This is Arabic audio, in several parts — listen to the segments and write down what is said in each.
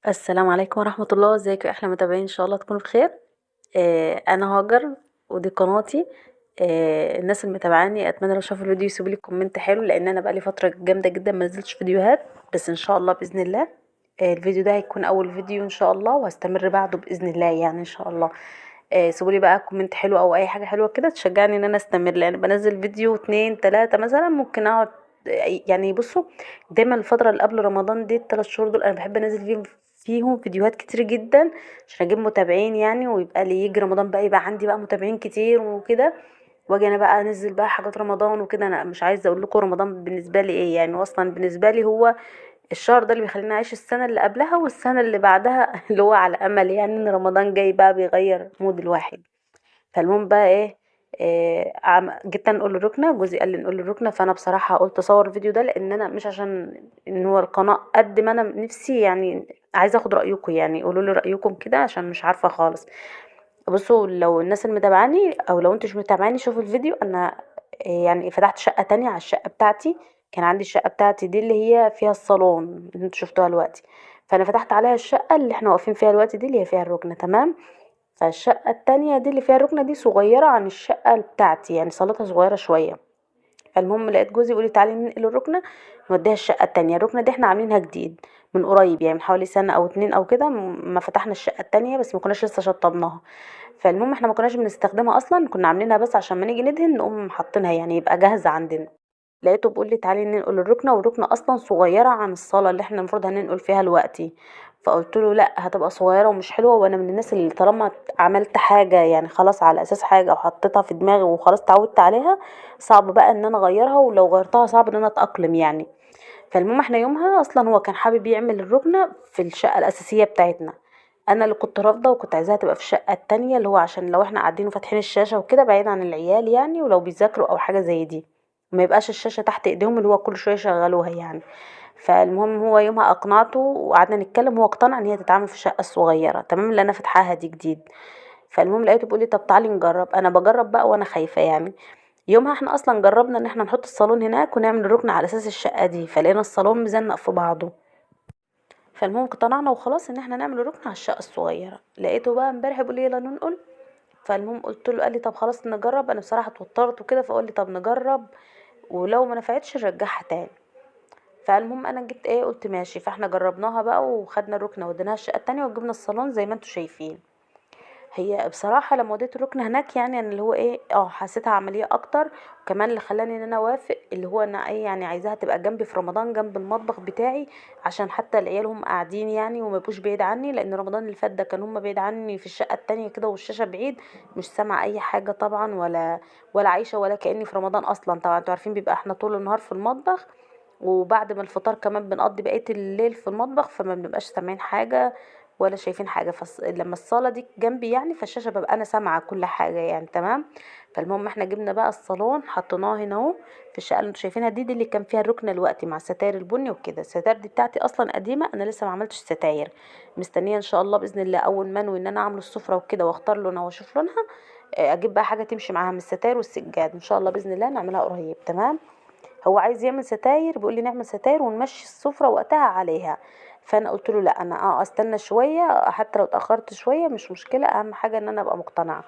السلام عليكم ورحمة الله. ازيكم يا احلى متابعين؟ ان شاء الله تكونوا بخير. انا هاجر ودي قناتي. الناس اللي متابعاني اتمنى لو شافوا الفيديو يسيبوا لي كومنت حلو، لان انا بقالي فترة جامدة جدا ما نزلتش فيديوهات، بس ان شاء الله باذن الله الفيديو ده هيكون اول فيديو ان شاء الله، وهستمر بعده باذن الله يعني ان شاء الله. سيبوا لي بقى كومنت حلو او اي حاجة حلوة كده تشجعني ان انا استمر، لان بنزل فيديو اتنين تلاتة مثلا ممكن اقعد. يعني بصوا، دايما الفترة اللي قبل رمضان دي ال3 شهور دول انا بحب انزل فيهم فيديوهات كتير جدا عشان اجيب متابعين يعني، ويبقى لي يجي رمضان بقى يبقى عندي بقى متابعين كتير وكده، واجي انا بقى انزل بقى حاجات رمضان وكده. انا مش عايزه اقول لكم رمضان بالنسبه لي ايه يعني، اصلا بالنسبه لي هو الشهر ده اللي بيخليني اعيش السنه اللي قبلها والسنه اللي بعدها اللي هو على امل يعني ان رمضان جاي بقى بيغير مود الواحد. فالمهم بقى ايه، جيت نقول الركنه، جوزي قال لي نقول الركنه، فانا بصراحه قلت اصور الفيديو ده، لان انا مش عشان ان هو القناه قد ما انا نفسي يعني عايزه اخد رايكم، يعني قولوا لي رايكم كده عشان مش عارفه خالص. بصوا، لو الناس اللي متابعاني او لو انتوا مش متابعاني شوفوا الفيديو. انا يعني فتحت شقه تانية على الشقه بتاعتي. كان عندي الشقه بتاعتي دي اللي هي فيها الصالون اللي انتوا شفتوها دلوقتي، فانا فتحت عليها الشقه اللي احنا واقفين فيها دلوقتي دي اللي هي فيها الركنه، تمام. فالشقة التانية دي اللي فيها الركنة دي صغيرة عن الشقة بتاعتي، يعني صالتها صغيرة شوية. فالمهم لقيت جوزي يقولي تعالي ننقل الركنة نوديها الشقة التانية. الركنة دي احنا عاملينها جديد من قريب، يعني من حوالي سنة او 2 او كده، ما فتحنا الشقة التانية بس ما كناش لسه شطبناها. فالمهم احنا ما كناش بنستخدمها اصلا، كنا عاملينها بس عشان ما نيجي ندهن نقوم حاطينها يعني يبقى جاهزة عندنا. لقيته بيقول لي تعالي ننقل الركنه، والركنه اصلا صغيره عن الصاله اللي احنا المفروض هننقل فيها دلوقتي. فقلت له لا، هتبقى صغيره ومش حلوه، وانا من الناس اللي طالما عملت حاجه يعني خلاص على اساس حاجه وحطيتها في دماغي وخلاص اتعودت عليها، صعب بقى ان انا اغيرها، ولو غيرتها صعب ان انا اتاقلم يعني. فالمهم احنا يومها اصلا هو كان حابب يعمل الركنه في الشقه الاساسيه بتاعتنا. انا اللي كنت رافضه وكنت عايزاها تبقى في الشقه التانية، اللي هو عشان لو احنا قاعدين وفاتحين الشاشه وكده بعيد عن العيال يعني، ولو بيذاكروا او حاجه زي دي ما يبقاش الشاشه تحت ايديهم اللي هو كل شويه يشغلوها يعني. فالمهم هو يومها اقنعته وقعدنا نتكلم، هو اقتنع ان هي تتعمل في الشقه الصغيره تمام اللي انا فاتحاها دي جديد. فالمهم لقيته بيقول لي طب تعالي نجرب. انا بجرب بقى وانا خايفه يعني. يومها احنا اصلا جربنا ان احنا نحط الصالون هناك ونعمل الركن على اساس الشقه دي، فلقينا الصالون مزنق في بعضه. فالمهم اقتنعنا وخلاص ان احنا نعمل الركن على الشقه الصغيره. لقيته بقى امبارح بيقول لي يلا ننقل. فالمهم قلت له، قال لي طب خلاص نجرب. انا بصراحه اتوترت وكده، فقول لي طب نجرب ولو ما نفعتش نرجعها تاني. فالمهم انا جيت ايه قلت ماشي، فاحنا جربناها بقى وخدنا الركنه وديناها الشقه التانية وجبنا الصالون زي ما انتوا شايفين. هي بصراحة لما وديت الركن هناك يعني أنا اللي هو ايه حسيتها عملية اكتر. وكمان اللي خلاني ان انا اوافق اللي هو انا ايه يعني عايزاها تبقى جنبي في رمضان جنب المطبخ بتاعي، عشان حتى العيال هم قاعدين يعني وما يبقوش بعيد عني، لان رمضان اللي فات ده كان هم بعيد عني في الشقة التانية كده والشاشة بعيد، مش سامعة اي حاجة طبعا، ولا عايشة ولا كأني في رمضان اصلا. طبعا انتوا عارفين بيبقى احنا طول النهار في المطبخ، وبعد ما الفطار كمان بنقضي بقية الليل في المطبخ، فما بنبقاش سامعين حاجة ولا شايفين حاجة. لما الصالة دي جنبي يعني فالشاشة ببقى انا سامعة كل حاجة يعني تمام. فالمهم احنا جبنا بقى الصالون حطيناه هنا اهو في الشقة اللي انتوا شايفينها دي اللي كان فيها الركنة دلوقتي مع الستاير البني وكده. الستاير دي بتاعتي اصلا قديمة، انا لسه ما عملتش ستاير، مستنية ان شاء الله باذن الله اول ما انوي ان انا اعمل السفرة وكده واختار لونها واشوف لونها، اجيب بقى حاجة تمشي معاها من الستاير والسجاد ان شاء الله باذن الله نعملها قريب تمام. هو عايز يعمل ستاير، بيقول لي نعمل ستاير ونمشي السفرة وقتها عليها. فانا قلت له لا، انا استنى شويه، حتى لو اتاخرت شويه مش مشكله، اهم حاجه ان انا ابقى مقتنعه.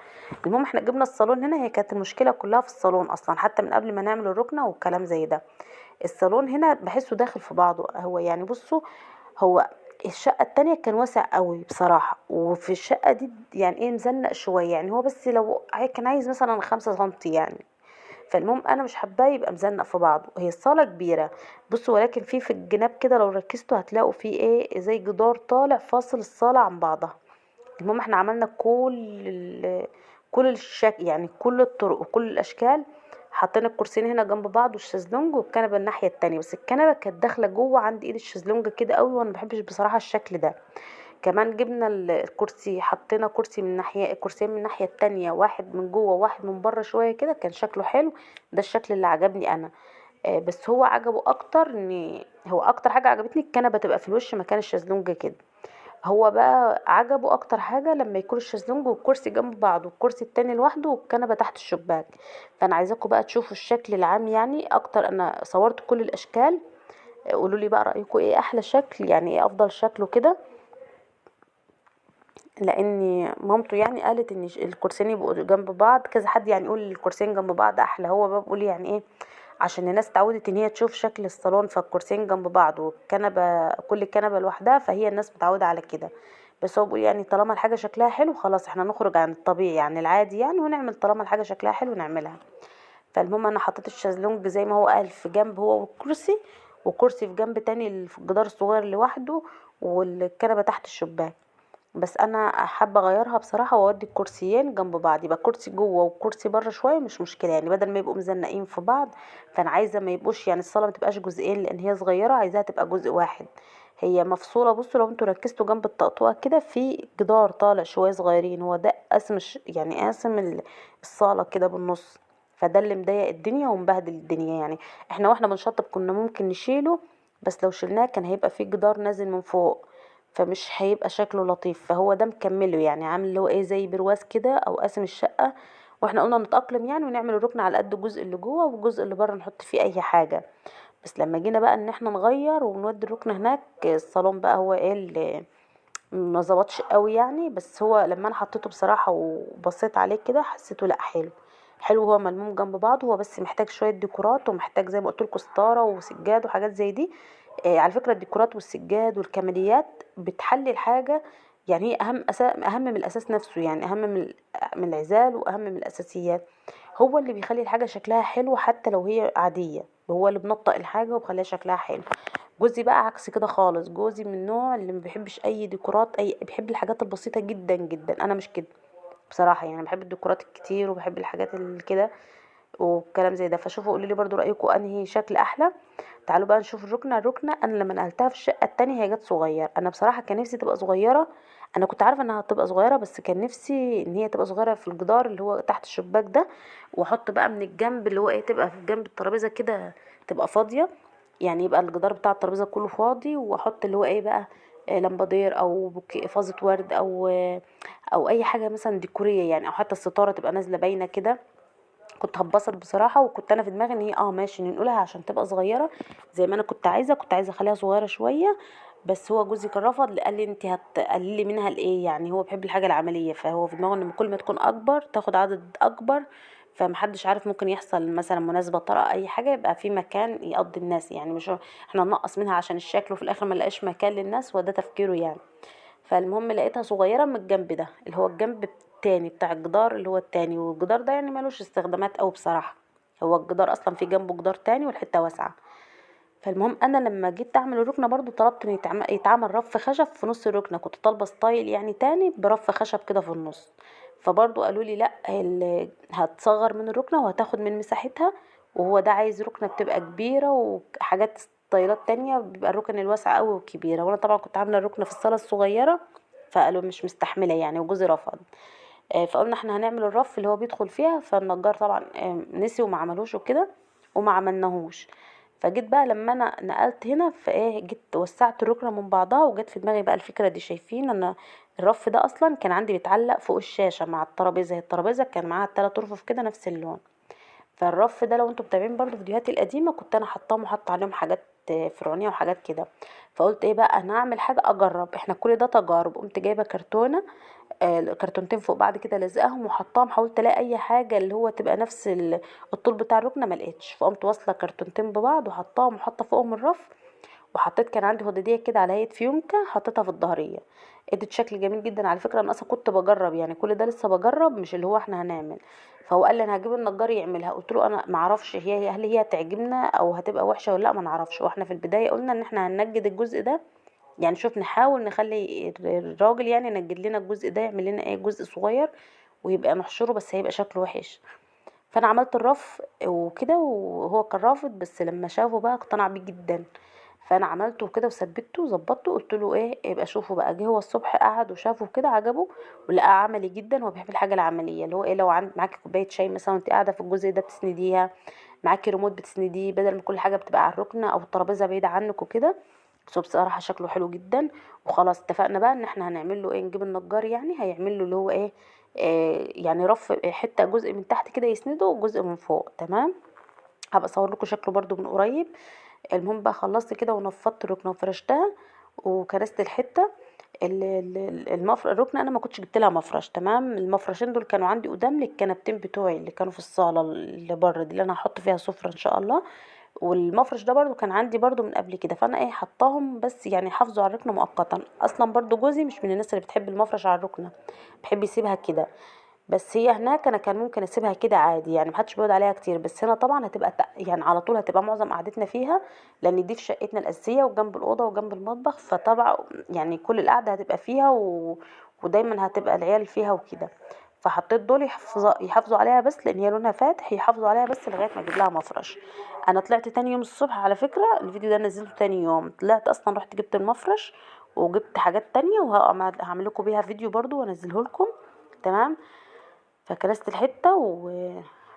المهم احنا جبنا الصالون هنا، هي كانت المشكله كلها في الصالون اصلا حتى من قبل ما نعمل الركنه والكلام زي ده. الصالون هنا بحسه داخل في بعضه هو يعني بصوا، هو الشقة التانية كان واسع قوي بصراحة، وفي الشقة دي يعني ايه مزنق شوية يعني، هو بس لو كان عايز مثلا 5 سنتي يعني. فالمهم انا مش حباه يبقى مزنق في بعضه. هي الصاله كبيره بصوا، ولكن في الجناب كده لو ركزتوا هتلاقوا فيه ايه زي جدار طالع فاصل الصاله عن بعضها. المهم احنا عملنا كل الشكل يعني كل الطرق وكل الاشكال. حطينا الكرسيين هنا جنب بعض والشезлونج والكنبه الناحيه التانية، بس الكنبه كانت داخله جوه عند ايد الشезлونج كده قوي، وانا مبحبش بصراحه الشكل ده. كمان جبنا الكرسي، حطينا كرسي من ناحية، كرسيين من الناحية التانية، واحد من جوه وواحد من بره شوية كده، كان شكله حلو. ده الشكل اللي عجبني انا. بس هو عجبه اكتر ان هو اكتر حاجة عجبتني الكنبة تبقى في الوش مكان الشезлونج كده. هو بقى عجبه اكتر حاجة لما يكون الشезлونج والكرسي جنب بعض والكرسي التاني لوحده والكنبة تحت الشباك. فانا عايزاكم بقى تشوفوا الشكل العام يعني اكتر، انا صورت كل الاشكال. قولوا لي بقى رأيكم ايه احلى شكل يعني ايه افضل شكل وكده. لان مامته يعني قالت ان الكرسيين يبقوا جنب بعض، كذا حد يعني يقول الكرسيين جنب بعض احلى. هو بقى بيقول يعني ايه، عشان الناس اتعودت ان هي تشوف شكل الصالون، فالكرسيين جنب بعض والكنبه كل كنبه لوحدها، فهي الناس متعوده على كده. بس هو بيقول يعني طالما الحاجه شكلها حلو خلاص احنا نخرج عن الطبيعي يعني العادي يعني، ونعمل طالما الحاجه شكلها حلو نعملها. فالمهم انا حطيت الشازلونج زي ما هو قال في جنب هو والكرسي، وكرسي في جنب تاني في الجدار الصغير لوحده، والكنبه تحت الشباك. بس انا حابه اغيرها بصراحه واودي الكرسيين جنب بعض، يبقى كرسي جوه وكرسي بره شويه مش مشكله يعني، بدل ما يبقوا مزنقين في بعض. فانا عايزه ما يبقوش يعني الصاله ما تبقاش جزئين لان هي صغيره، عايزاها تبقى جزء واحد. هي مفصوله. بصوا لو انتوا ركزتوا جنب الطقطقه كده في جدار طالع شويه صغيرين، هو ده قاسم يعني قاسم الصاله كده بالنص. فده اللي مضايق الدنيا ومبهدل الدنيا يعني. احنا واحنا بنشطب كنا ممكن نشيله، بس لو شلناه كان هيبقى فيه جدار نازل من فوق، فمش هيبقى شكله لطيف. فهو ده مكمله يعني عامل اللي هو ايه زي برواز كده او قاسم الشقة. واحنا قلنا نتأقلم يعني ونعمل الركن على قد الجزء اللي جوه، والجزء اللي بره نحط فيه اي حاجة. بس لما جينا بقى ان احنا نغير ونودي الركن هناك، الصالون بقى هو ايه اللي ما ظبطش قوي يعني. بس هو لما انا حطيته بصراحة وبصيت عليه كده حسيته لا حلو. حلو، هو ملموم جنب بعض، هو بس محتاج شوية ديكورات، ومحتاج زي ما قلت لكم ستارة وسجاد وحاجات زي دي. على فكرة الديكورات والسجاد والكماليات بتحلي الحاجة. يعني هي أهم من الأساس نفسه يعني، أهم من العزال وأهم من الأساسيات. هو اللي بيخلي الحاجة شكلها حلو حتى لو هي عادية، هو اللي بنطق الحاجة وبخليها شكلها حلو. جوزي بقى عكس كده خالص، جوزي من النوع اللي ما بيحبش أي ديكورات، بيحب الحاجات البسيطة جدا جدا. أنا مش كده بصراحة يعني، بحب الديكورات الكتير وبحب الحاجات اللي كده وكلام زي ده. فشوفوا قولوا لي برضو رأيكم انهي شكل احلى. تعالوا بقى نشوف الركنة انا لما نقلتها في الشقة التانية هي جت صغير. انا بصراحة كان نفسي تبقى صغيرة، انا كنت عارفة انها هتبقى صغيرة، بس كان نفسي ان هي تبقى صغيرة في الجدار اللي هو تحت الشباك ده، واحط بقى من الجنب اللي هو ايه تبقى في جنب الترابيزة كده تبقى فاضية. يعني يبقى الجدار بتاع الترابيزة كله فاضي، واحط اللي هو ايه بقى لمبادير او فازة ورد او اي حاجة مثلا ديكورية يعني، او حتى الستارة تبقى نازلة باينة كده. كنت هتبسط بصراحة. وكنت انا في دماغي ان هي ماشي ننقلها عشان تبقى صغيرة زي ما انا كنت عايزة اخليها صغيرة شوية. بس هو جوزي كان رفض، قال لي انت هتقللي منها لايه يعني، هو بيحب الحاجة العملية، فهو في دماغه ان كل ما تكون اكبر تاخد عدد اكبر. فمحدش عارف ممكن يحصل مثلا مناسبة طارئة اي حاجة يبقى في مكان يقضي الناس يعني، مش احنا ننقص منها عشان الشكل وفي الاخر ما نلاقيش مكان للناس، وده تفكيره يعني. فالمهم لقيتها صغيرة من الجنب ده اللي هو الجنب التاني بتاع الجدار اللي هو التاني، والجدار ده يعني ملوش استخدامات اوي بصراحة. هو الجدار اصلا في جنبه جدار تاني والحتة واسعة. فالمهم انا لما جيت اعمل الركنة برضو طلبت ان يتعمل رف خشب في نص الركنة، كنت طالبة ستايل يعني تاني برف خشب كده في النص. فبرضو قالوا لي لا هتصغر من الركنة وهتاخد من مساحتها، وهو ده عايز ركنة بتبقى كبيرة وحاجات ستايلات تانية بيبقى الركن الواسعة قوي وكبيرة، وانا طبعا كنت عاملة الركنة في الصالة الصغيرة. فقالوا مش مستحملة يعني، وجوزي رفض. فقلنا احنا هنعمل الرف اللي هو بيدخل فيها، فالنجار طبعا نسي وما عملوش وكده وما عملناهوش. فجيت بقى لما انا نقلت هنا فايه جيت وسعت الركنه من بعضها، وجت في دماغي بقى الفكره دي. شايفين انا الرف ده اصلا كان عندي بيتعلق فوق الشاشه مع الترابيزه، هي الترابيزه كان معاها التلات رفوف كده نفس اللون. فالرف ده لو انتوا متابعين برضو فيديوهاتي القديمه كنت انا حطاهم وحاطه عليهم حاجات فرعونيه وحاجات كده. فقلت ايه بقى انا هعمل حاجه اجرب، احنا كل ده تجارب. قمت جايبه كرتونه كرتونتين فوق بعض كده لزقهم وحطاهم، حاولت الاقي اي حاجه اللي هو تبقى نفس الطول بتاع الركنه ما لقيتش، فقمت واصله كرتونتين ببعض وحطاهم وحاطه فوقهم الرف. وحطيت كان عندي هداديه كده على هيئه فيونكه حطيتها في الظهريه، ادت شكل جميل جدا على فكره. انا اصلا كنت بجرب يعني، كل ده لسه بجرب مش اللي هو احنا هنعمل. فهو قال لي انا هجيب النجار يعملها، قلت له انا ما اعرفش هل هي هتعجبنا او هتبقى وحشه ولا لا، ما نعرفش. واحنا في البدايه قلنا ان احنا هننجد الجزء ده يعني، شوف نحاول نخلي الراجل يعني ينجد لنا الجزء ده، يعمل لنا ايه جزء صغير ويبقى نحشره، بس هيبقى شكله وحش. فانا عملت الرف وكده وهو كان رافض، بس لما شافه بقى اقتنع بيه جدا. فانا عملته كده وثبته وظبطته، قلت له ايه يبقى شوفه بقى. جه هو الصبح قعد وشافه كده عجبه ولقاه عملي جدا. هو بيحب الحاجه العمليه اللي هو ايه، لو معاكي كوبايه شاي مثلا وانت قاعده في الجزء ده بتسنديها، معاكي ريموت بتسنديه بدل ما كل حاجه بتبقى على الركنه او الترابيزه بعيده عنك وكده. بس هو بصراحه شكله حلو جدا. وخلاص اتفقنا بقى ان احنا هنعمل له ايه، نجيب النجار يعني هيعمل له اللي هو ايه يعني رف حته جزء من تحت كده يسنده وجزء من فوق. تمام، هبقى اصور لكم شكله برضو من قريب. المهم بقى خلصت كده ونفضت الركنه وفرشتها وكرست الحته. الركنه انا ما كنتش جبت لها مفرش. تمام، المفرشين دول كانوا عندي قدام للكنبتين بتوعي اللي كانوا في الصاله اللي بره دي، اللي انا هحط فيها سفره ان شاء الله. والمفرش ده برضو كان عندي برضو من قبل كده، فانا ايه حطاهم بس يعني حافظوا على الركنه مؤقتا. اصلا برضو جوزي مش من الناس اللي بتحب المفرش على الركنه، بحب يسيبها كده. بس هي هناك انا كان ممكن اسيبها كده عادي يعني، محدش بيقعد عليها كتير. بس هنا طبعا هتبقى يعني على طول هتبقى معظم قعدتنا فيها، لان دي في شقتنا الاساسيه وجنب الاوضه وجنب المطبخ، فطبعا يعني كل القعده هتبقى فيها ودايما هتبقى العيال فيها وكده. فحطيت دول يحافظوا عليها بس، لان هي لونها فاتح، يحافظوا عليها بس لغايه ما اجيب لها مفرش. انا طلعت تاني يوم الصبح، على فكره الفيديو ده نزلته تاني يوم، طلعت اصلا رحت جبت المفرش وجبت حاجات تانية، وهعمل لكم بيها فيديو برضو وانزله لكم. تمام. فكنست الحته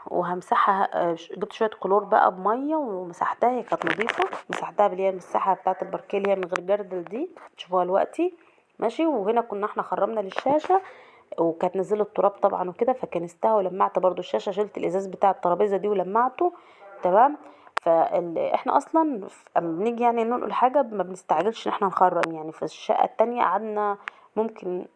وهمسحها. جبت شويه كلور بقى بميه ومسحتها، هي كانت نظيفه، مسحتها باللي هي المساحه بتاعه الباركيه اللي هي من غير جردل دي، تشوفوها دلوقتي. ماشي. وهنا كنا احنا خرمنا للشاشه، وكانت نزلت التراب طبعا وكده، فكنستها ولمعت برضو الشاشه، شلت الازاز بتاع الترابيزه دي ولمعته. تمام. احنا اصلا اما بنيجي يعني ننقل حاجه ما بنستعجلش ان احنا نخرم. يعني في الشقه التانية قعدنا ممكن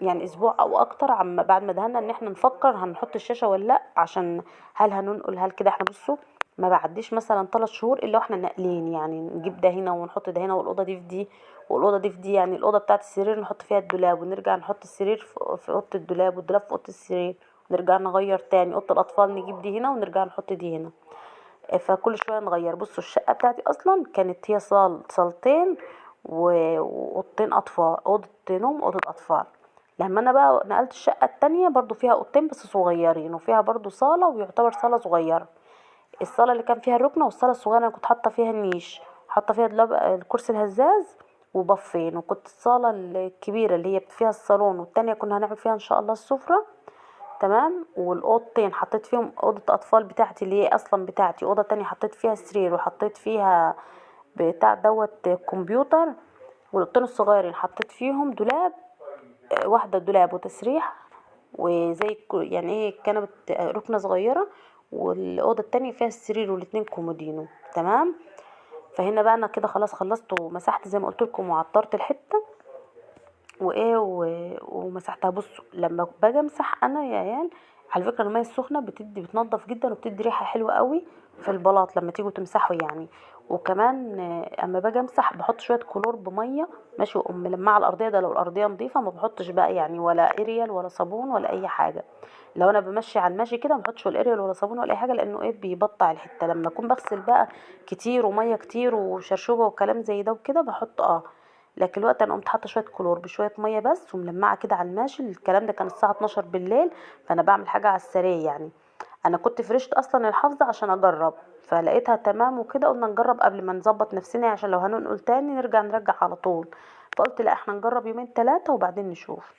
يعني اسبوع او اكتر عم بعد ما دهنا ان احنا نفكر هنحط الشاشه ولا لا، عشان هل هننقل هل كده. احنا بصوا ما بعديش مثلا 3 شهور الا واحنا ناقلين، يعني نجيب ده هنا ونحط ده هنا، والاوضه دي في دي والاوضه دي في دي. يعني الاوضه بتاعه السرير نحط فيها الدولاب، ونرجع نحط السرير في اوضه الدولاب، والدولاب في اوضه السرير، ونرجع نغير تاني اوضه الاطفال نجيب دي هنا ونرجع نحط دي هنا. فكل شويه نغير. بصوا الشقه بتاعتي اصلا كانت هي صالتين واوضتين اطفال، اوضه نوم واوضه اطفال. لما انا بقى نقلت الشقه التانية برضو فيها اوضتين بس صغيرين، وفيها برضو صاله ويعتبر صاله صغيره. الصاله اللي كان فيها الركنه والصاله الصغيره انا كنت حاطه فيها النيش، حاطه فيها الكرسي الهزاز وبفين. وكنت الصاله الكبيره اللي هي فيها الصالون والتانية كنا هنعمل فيها ان شاء الله السفره. تمام. والاوضتين حطيت فيهم اوضه اطفال بتاعتي اللي هي اصلا بتاعتي، اوضه تانية حطيت فيها سرير وحطيت فيها بتاع دوت كمبيوتر. والاوضتين الصغيرين حطيت فيهم دولاب، واحده دولاب وتسريح وزي يعني ايه كنبه ركنه صغيره، والاوضه التانية فيها السرير والاتنين كومودينو. تمام. فهنا بقى انا كده خلاص خلصت ومسحت زي ما قلت لكم وعطرت الحته وايه ومسحتها. بصوا لما باجي امسح انا يا عيال، على فكره الميه السخنه بتنضف جدا وبتدي ريحه حلوه قوي في البلاط لما تيجوا تمسحوا يعني. وكمان اما باجي امسح بحط شويه كلور بميه ماشي، واقوم ملمعه الارضيه. ده لو الارضيه نظيفه ما بحطش بقى يعني ولا اريال ولا صابون ولا اي حاجه. لو انا بمشي على المشي كده ما بحطش ولا اريال ولا صابون ولا اي حاجه، لانه ايه بيبطع الحته. لما اكون بغسل بقى كتير وميه كتير وشرشوبه وكلام زي ده وكده بحط لكن الوقت انا قمت حاطه شويه كلور بشويه ميه بس وملمعه كده على الماشي. الكلام ده كان الساعه 12 بالليل، فانا بعمل حاجه على السريع يعني. انا كنت فرشت اصلا الحافظه عشان اجرب، فلقيتها تمام وكده قلنا نجرب قبل ما نظبط نفسنا عشان لو هننقل تاني نرجع على طول. فقلت لا احنا نجرب يومين 3 وبعدين نشوف.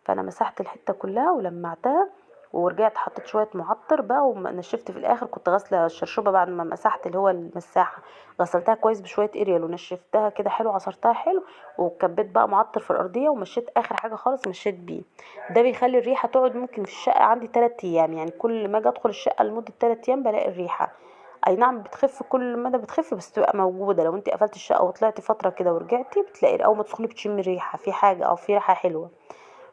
فانا مسحت الحته كلها ولمعتها ورجعت حطيت شويه معطر بقى ونشفت في الاخر. كنت غاسله الشرشوبه بعد ما مسحت اللي هو المساحه، غسلتها كويس بشويه اريال ونشفتها كده حلو، عصرتها حلو، وكبيت بقى معطر في الارضيه ومشيت اخر حاجه خالص مشيت بيه. ده بيخلي الريحه تقعد ممكن في الشقه عندي 3 ايام، يعني كل ما اجي ادخل الشقه لمده 3 ايام بلاقي الريحه. اي نعم بتخف كل مدى بتخف بس تبقى موجوده. لو انت قفلت الشقه وطلعتي فتره كده ورجعتي بتلاقي اول ما تدخلي بتشمي ريحه في حاجه او في ريحه حلوه.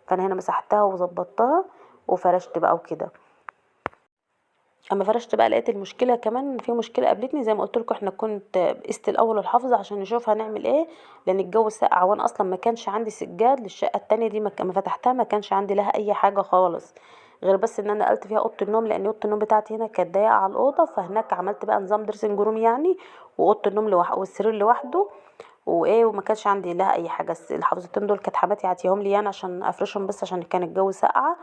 فانا هنا مسحتها وظبطتها وفرشت بقى وكده. اما فرشت بقى لقيت المشكله كمان في مشكله قابلتني زي ما قلت لكم. احنا كنت قست الاول الحافظه عشان نشوف هنعمل ايه، لان الجو ساقع وانا اصلا ما كانش عندي سجاد للشقه التانية دي. ما فتحتها ما كانش عندي لها اي حاجه خالص، غير بس ان انا نقلت فيها اوضه النوم، لان اوضه النوم بتاعتي هنا كانت ضيقه على الاوضه. فهناك عملت بقى نظام دريسنج روم يعني، واوضه النوم لوحده والسرير لوحده وايه، وما كانش عندي لها اي حاجه. الحافظتين دول كانت حماتي عطيهم لي يعني عشان افرشهم بس عشان كان الجو ساقعه.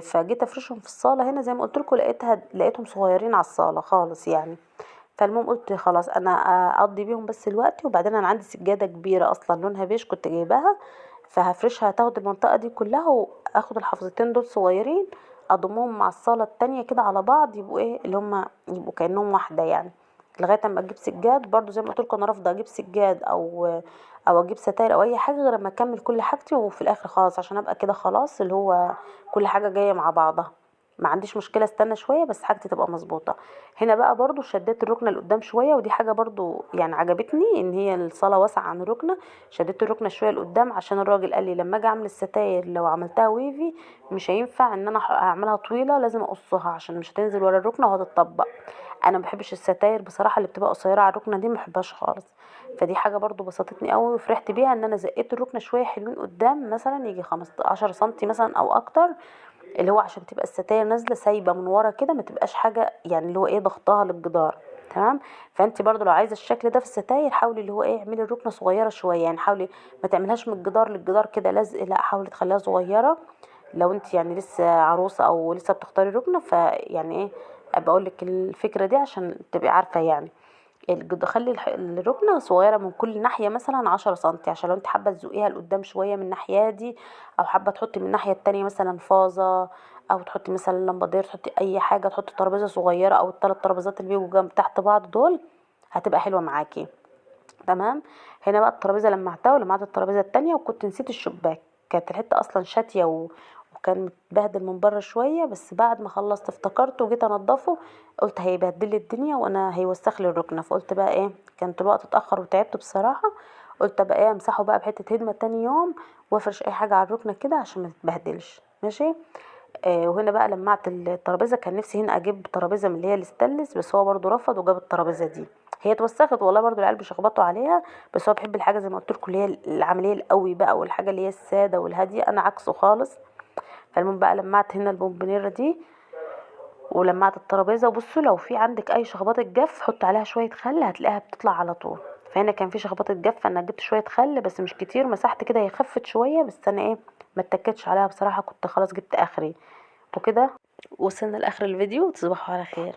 فجيت افرشهم في الصاله هنا زي ما قلت لكم لقيتهم صغيرين على الصاله خالص يعني. فالمهم قلت خلاص انا اقضي بيهم بس الوقت، وبعدين انا عندي سجاده كبيره اصلا لونها بيج كنت جايباها، فهفرشها تاخد المنطقه دي كلها، واخد الحفظتين دول صغيرين اضمهم مع الصاله التانية كده على بعض يبقوا ايه اللي هم يبقوا كانهم واحده يعني. لغايه اما اجيب سجاد برضو زي ما قلت لكم انا رافضه اجيب سجاد او اجيب ستاير او اي حاجه غير اما اكمل كل حاجتي وفي الاخر خلاص عشان ابقى كده خلاص اللي هو كل حاجه جايه مع بعضها. ما عنديش مشكله استنى شويه بس حاجتي تبقى مظبوطه. هنا بقى برضو شديت الركنه لقدام شويه، ودي حاجه برضو يعني عجبتني ان هي الصاله واسعه عن الركنه. شديت الركنه شويه لقدام عشان الراجل قال لي لما اجي اعمل الستاير لو عملتها ويفي مش هينفع ان انا اعملها طويله، لازم اقصها عشان مش هتنزل ورا الركنه وهتتطبق. انا ما بحبش الستاير بصراحه اللي بتبقى قصيره على الركنه دي، ما بحبهاش خالص. فدي حاجه برضو بسطتني قوي وفرحت بيها ان انا زقيت الركنه شويه حلوين قدام، مثلا يجي 15 سنتي مثلا او اكتر، اللي هو عشان تبقى الستاير نازله سايبه من ورا كده، ما تبقاش حاجه يعني اللي هو ايه ضغطها للجدار. تمام. فانت برضو لو عايزه الشكل ده في الستاير حاولي اللي هو ايه اعملي الركنه صغيره شويه، يعني حاولي ما تعملهاش من الجدار للجدار كده لزق، لا حاولي تخليها صغيره. لو انت يعني لسه عروسه او لسه بتختاري ركنه فيعني ايه ابقى اقول لك الفكره دي عشان تبقي عارفه يعني. خلي الركنة صغيرة من كل ناحية مثلا 10 سنتي، عشان لو انت حابة تزقيها لقدام شوية من الناحية دي، او حابة تحطي من الناحية التانية مثلا فازة، او تحطي مثلا لمبادير، تحطي اي حاجة، تحطي ترابيزة صغيرة او الثلاث ترابيزات اللي بيجوا جنب تحت بعض دول، هتبقى حلوة معاكي. تمام. هنا بقى الترابيزه لمعتها ولمعت الترابيزه التانية، وكنت نسيت الشباك، كانت الحته اصلا شاتيه وكان متبهدل من بره شويه، بس بعد ما خلصت افتكرته وجيت انضفه، قلت هيبهدل لي الدنيا وانا هيوسخ لي الركنه، فقلت بقى ايه كانت الوقت اتاخر وتعبت بصراحه، قلت بقى ايه امسحه بقى بحته هدمه تاني يوم، وافرش اي حاجه على الركنه كده عشان ما تتبهدلش. ماشي. وهنا بقى لمعت الترابيزه، كان نفسي هنا اجيب ترابيزه من اللي هي الستانلس، بس هو برضو رفض وجاب الترابيزه دي. هي اتوسخت والله برضو العيال بيشخبطوا عليها، بس هو بيحب الحاجه زي ما قلت لكم اللي هي العمليه القوي بقى، والحاجه اللي هي الساده والهاديه، انا عكسه خالص. فالمهم بقى لمعت هنا البومبونيره دي ولمعت الترابيزه. وبصوا لو في عندك اي شخبطه جاف حط عليها شويه خل هتلاقيها بتطلع على طول. فهنا كان في شخبطه جاف فانا جبت شويه خل بس مش كتير، مسحت كده هي خفت شويه، بس انا ايه ما اتكتش عليها بصراحه، كنت خلاص جبت اخري. وكده وصلنا لاخر الفيديو، تصبحوا على خير.